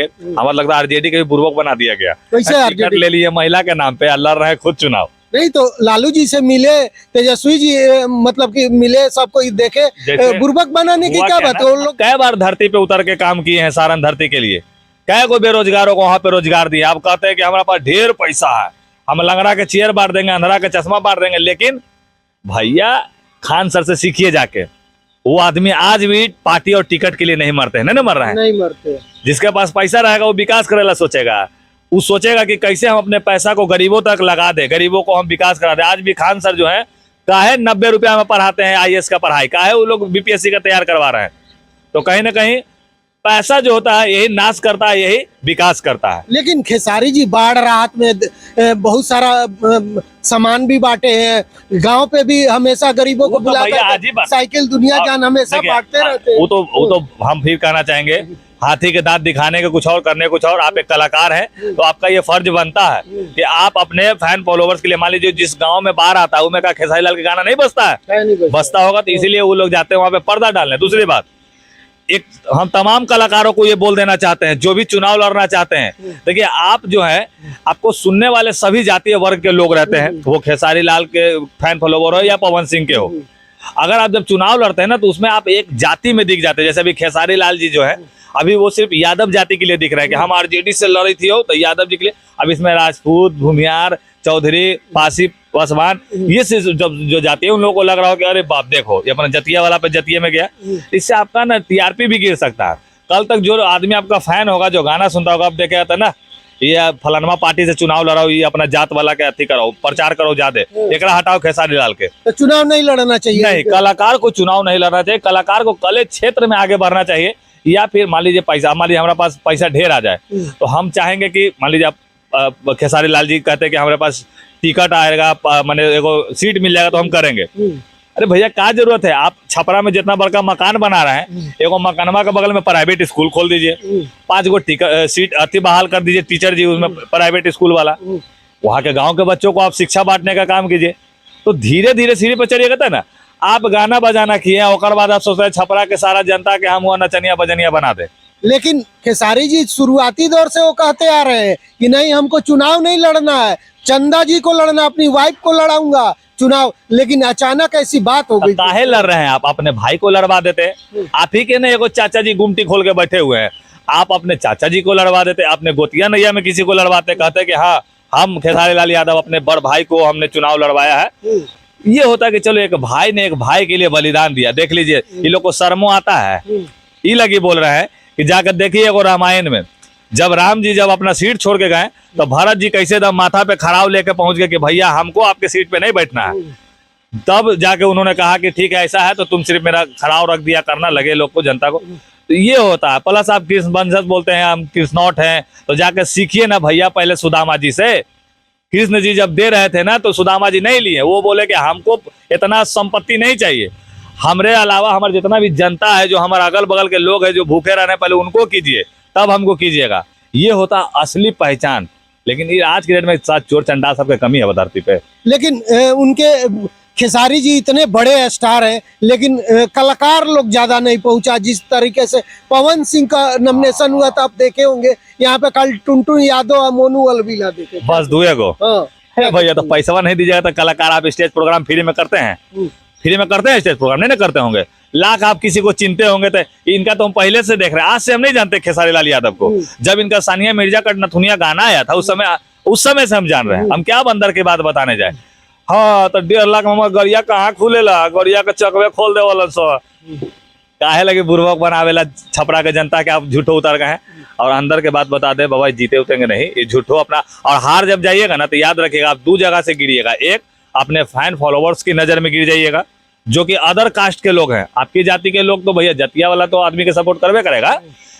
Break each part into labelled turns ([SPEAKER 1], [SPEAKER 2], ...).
[SPEAKER 1] हमारा लगता है आरजेडी के भी बुर्बक बना दिया गया।
[SPEAKER 2] कैसे
[SPEAKER 1] टिकट ले लिए महिला के नाम पे, लड़ रहे खुद चुनाव।
[SPEAKER 2] नहीं तो लालू जी से मिले, तेजस्वी जी मतलब कि मिले, सबको देखे, बुर्बक बनाने की क्या बात है? उन लोग
[SPEAKER 1] कई बार धरती पे उतर के काम किए हैं सारण धरती के लिए, कई को बेरोजगारों को वहां पे रोजगार दिया। आप कहते हैं कि हमारे पास ढेर पैसा है, हम लंगड़ा के चेयर बांट देंगे, अंधरा के चश्मा बांट देंगे। लेकिन भैया खान सर से सीखिए जाके, वो आदमी आज भी पार्टी और टिकट के लिए नहीं मरते हैं, नहीं मर रहे हैं।
[SPEAKER 2] नहीं मरते।
[SPEAKER 1] जिसके पास पैसा रहेगा वो विकास करेला सोचेगा, वो सोचेगा कि कैसे हम अपने पैसा को गरीबों तक लगा दे, गरीबों को हम विकास करा दे। आज भी खान सर जो है काहे 90 रुपया में पढ़ाते हैं आईएएस का पढ़ाई, काहे वो लोग बीपीएससी का तैयार करवा रहे हैं। तो कहीं ना कहीं पैसा जो होता है यही नाश करता है, यही विकास करता है।
[SPEAKER 2] लेकिन खेसारी जी बाढ़ राहत में बहुत सारा सामान भी बांटे हैं, गांव पे भी हमेशा गरीबों को बुलाकर साइकिल दुनिया जान हमेशा बांटते रहते हैं।
[SPEAKER 1] वो तो हम फिर कहना चाहेंगे, हाथी के दांत दिखाने के कुछ और, करने कुछ और। आप एक कलाकार हैं तो आपका ये फर्ज बनता है कि आप अपने फैन फॉलोवर्स के लिए, मान लीजिए जिस गांव में बाढ़ आता है उनमें का खेसारी लाल का गाना नहीं बजता है, बजता होगा तो इसीलिए वो लोग जाते हैं वहां पे पर्दा डालने। दूसरी बात, एक हम तमाम कलाकारों को ये बोल देना चाहते हैं जो भी चुनाव लड़ना चाहते हैं, देखिए आप जो है, आपको सुनने वाले सभी जातीय वर्ग के लोग रहते हैं, वो खेसारी लाल के फैन फॉलोवर हो या पवन सिंह के हो। अगर आप जब चुनाव लड़ते हैं ना तो उसमें आप एक जाति में दिख जाते हैं। जैसे अभी खेसारी लाल जी जो है अभी वो सिर्फ यादव जाति के लिए दिख रहा है कि हम आरजेडी से लड़ी थी हो तो यादव जी के लिए। अब इसमें राजपूत, भूमियार, चौधरी, पासी, पासवान, ये जो जाति है उन लोगों को लग रहा हो कि अरे बाप देखो ये अपना जतिया वाला पे जतिये में गया। इससे आपका ना टीआरपी भी गिर सकता है। कल तक जो आदमी आपका फैन होगा, जो गाना सुनता होगा, आप देखे था ना ये फलानमा पार्टी से चुनाव लड़ाओ, ये अपना जात वाला के अथी कराओ, प्रचार करो ज्यादा, एकरा हटाओ खेसारी लाल के।
[SPEAKER 2] तो चुनाव नहीं लड़ना चाहिए?
[SPEAKER 1] नहीं, कलाकार को चुनाव नहीं लड़ना चाहिए। कलाकार को कले क्षेत्र में आगे बढ़ना चाहिए। या फिर मान लीजिए पैसा, मान लीजिए हमारे पास पैसा ढेर आ जाए तो हम चाहेंगे कि मान लीजिए आप खेसारी लाल जी कहते हैं कि हमारे पास टिकट आएगा, माने एगो सीट मिल जाएगा तो हम करेंगे। अरे भैया क्या जरूरत है? आप छपरा में जितना बड़का मकान बना रहे हैं, एगो मकानमा के बगल में प्राइवेट स्कूल खोल दीजिए, 5 गो सीट अति बहाल कर दीजिए टीचर जी उसमें, प्राइवेट स्कूल वाला। वहाँ के गाँव के बच्चों को आप शिक्षा बांटने का काम कीजिए। तो धीरे धीरे सीढ़ी पर चढ़िएगा था ना। आप गाना बजाना किए और बाद आप सोच रहे छपरा के सारा जनता के हम हुआ नचनिया बजनिया बना दे।
[SPEAKER 2] लेकिन खेसारी जी शुरुआती दौर से वो कहते आ रहे हैं कि नहीं हमको चुनाव नहीं लड़ना है, चंदा जी को लड़ना, अपनी वाइफ को लड़ाऊंगा चुनाव। लेकिन अचानक ऐसी बात हो गई।
[SPEAKER 1] काहे लड़ रहे हैं? आप अपने भाई को लड़वा देते। आप ही के नहीं एगो चाचा जी गुमटी खोल के बैठे हुए हैं, आप अपने चाचा जी को लड़वा देते, अपने गोतिया नैया में किसी को लड़वाते, कहते कि हाँ हम खेसारी लाल यादव अपने बड़ भाई को हमने चुनाव लड़वाया है। ये होता कि चलो एक भाई ने एक भाई के लिए बलिदान दिया। देख लीजिए ये लोग को शर्मो आता है, ये लगी बोल रहे हैं कि जाकर देखिए वो रामायण में जब राम जी जब अपना सीट छोड़ के गए तो भरत जी कैसे दम माथा पे खड़ाव लेके पहुंच गए कि भैया हमको आपके सीट पे नहीं बैठना है। तब जाके उन्होंने कहा कि ठीक है ऐसा है तो तुम सिर्फ मेरा खड़ाव रख दिया करना लगे लोग को, जनता को। तो ये होता है। प्लस आप कृष्ण वंशज बोलते हैं, हम कृष्णौट हैं, तो जाके सीखिए ना भैया पहले सुदामा जी से। कृष्ण जी जब दे रहे थे ना तो सुदामा जी नहीं लिए, वो बोले कि हमको इतना संपत्ति नहीं चाहिए, हमरे अलावा हमारे जितना भी जनता है, जो हमारे अगल बगल के लोग हैं जो भूखे रहने, पहले उनको कीजिए तब हमको कीजिएगा। ये होता असली पहचान। लेकिन ये आज के डेट में साथ चोर चंडाल सबके कमी है धरती पे।
[SPEAKER 2] लेकिन उनके खेसारी जी इतने बड़े स्टार हैं, लेकिन कलाकार लोग ज्यादा नहीं पहुंचा। जिस तरीके से पवन सिंह का नॉमिनेशन हुआ था, आप देखे होंगे यहाँ पे कल टुनटुन यादव और मोनू अलविदा देखे, बस
[SPEAKER 1] 2 गो। भैया तो पैसा नहीं दीजिएगा तो कलाकार आप स्टेज प्रोग्राम फ्री में करते हैं? फ्री में करते हैं स्टेज प्रोग्राम? नहीं करते होंगे। लाख आप किसी को चिंते होंगे तो इनका तो हम पहले से देख रहे हैं। आज से हम नहीं जानते खेसारी लाल यादव को। जब इनका सानिया मिर्जा का नथुनिया गाना आया था उस समय से हम जान रहे हैं। हम क्या बंदर की बात बताने जाए। हाँ तो 1.5 लाख में गरिया कहाँ खुलेला, गरिया के चकवे खोल दे वाला सो काहे लगे बुर्बक बनावेला छपरा के जनता के। आप झूठो उतर गए हैं। और अंदर के बात बता दे बाबा, जीते उतेंगे नहीं, ये झूठो अपना। और हार जब जाइएगा ना तो याद रखिएगा आप 2 जगह से गिरिएगा। एक अपने फैन फॉलोवर्स की नजर में गिर जाइएगा जो कि अदर कास्ट के लोग हैं। आपकी जाति के लोग तो भैया जतिया वाला तो आदमी के सपोर्ट करवे करेगा,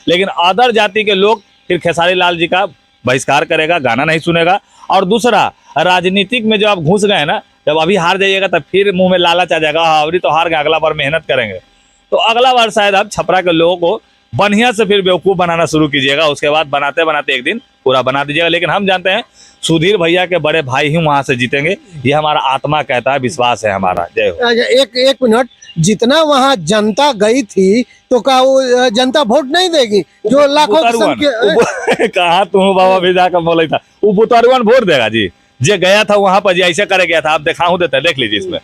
[SPEAKER 1] लेकिन अदर जाति के लोग फिर खेसारी लाल जी का बहिष्कार करेगा, गाना नहीं सुनेगा। और दूसरा राजनीतिक में जो आप घुस गए ना, जब अभी हार जाइएगा तो फिर मुंह में लालच आ जाएगा, हाँ अभी तो हार गए, अगला बार मेहनत करेंगे। तो अगला बार शायद आप छपरा के लोगों को बढ़िया से फिर बेवकूफ बनाना शुरू कीजिएगा, उसके बाद बनाते बनाते एक दिन पूरा बना दीजिएगा। लेकिन हम जानते हैं सुधीर भैया के बड़े भाई ही वहां से जीतेंगे, ये हमारा आत्मा कहता है, विश्वास है हमारा। जय हो।
[SPEAKER 2] अच्छा, एक मिनट, जितना वहाँ जनता गई थी तो क्या वो जनता वोट नहीं देगी? जो लाखों की संख्या
[SPEAKER 1] कहा तुम बाबा भी जाकर बोले था, वो बुतरुआन वोट देगा जी। जे गया था वहां पर जी ऐसे करे गया था, आप दिखाऊं देते, देख लीजिए इसमें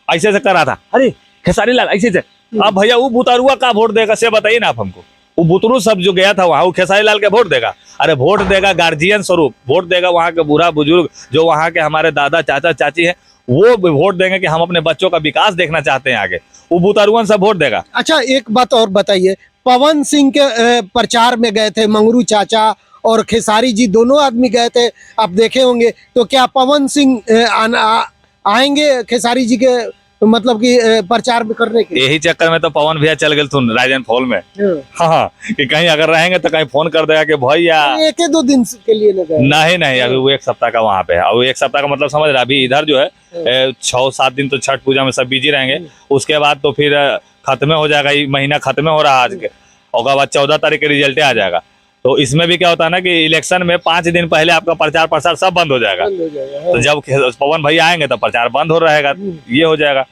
[SPEAKER 1] ऐसे से करा था। अरे खेसारी लाल ऐसे से, अब भैया वो बुतरुआ का वोट देगा से बताइए ना आप हमको। वो बुतरू सब जो गया था वहां, वो खेसारी लाल के वोट देगा? अरे वोट देगा गार्जियन स्वरूप, वोट देगा वहां के बूढ़ा बुजुर्ग जो वहां के हमारे दादा चाचा चाची हैं, वो वोट देंगे कि हम अपने बच्चों का विकास देखना चाहते हैं आगे। वो बुतरुआन सब वोट देगा।
[SPEAKER 2] अच्छा, एक बात और बताइए, पवन सिंह के प्रचार में गए थे मंगरू चाचा और खेसारी जी, दोनों आदमी गए थे, आप देखे होंगे। तो क्या पवन सिंह आएंगे खेसारी जी के मतलब कि प्रचार में करने के?
[SPEAKER 1] यही चक्कर में तो पवन भैया चल गए थुन राजन फॉल में। हाँ, कि कहीं अगर रहेंगे तो कहीं फोन कर देगा कि भैया।
[SPEAKER 2] एक ही 2 दिन के लिए न गए?
[SPEAKER 1] नहीं, अभी वो 1 सप्ताह का वहाँ पे है। अब 1 सप्ताह का मतलब समझ रहा, अभी इधर जो है 6-7 दिन तो छठ पूजा में सब बिजी रहेंगे। उसके बाद तो फिर खत्म हो जाएगा, ये महीना खत्म हो रहा आज के, उसके बाद 14 तारीख के रिजल्ट आ जाएगा। तो इसमें भी क्या होता है ना कि इलेक्शन में 5 दिन पहले आपका प्रचार प्रसार सब बंद हो जाएगा। तो जब पवन भैया आएंगे तो प्रचार बंद हो रहेगा, ये हो जाएगा।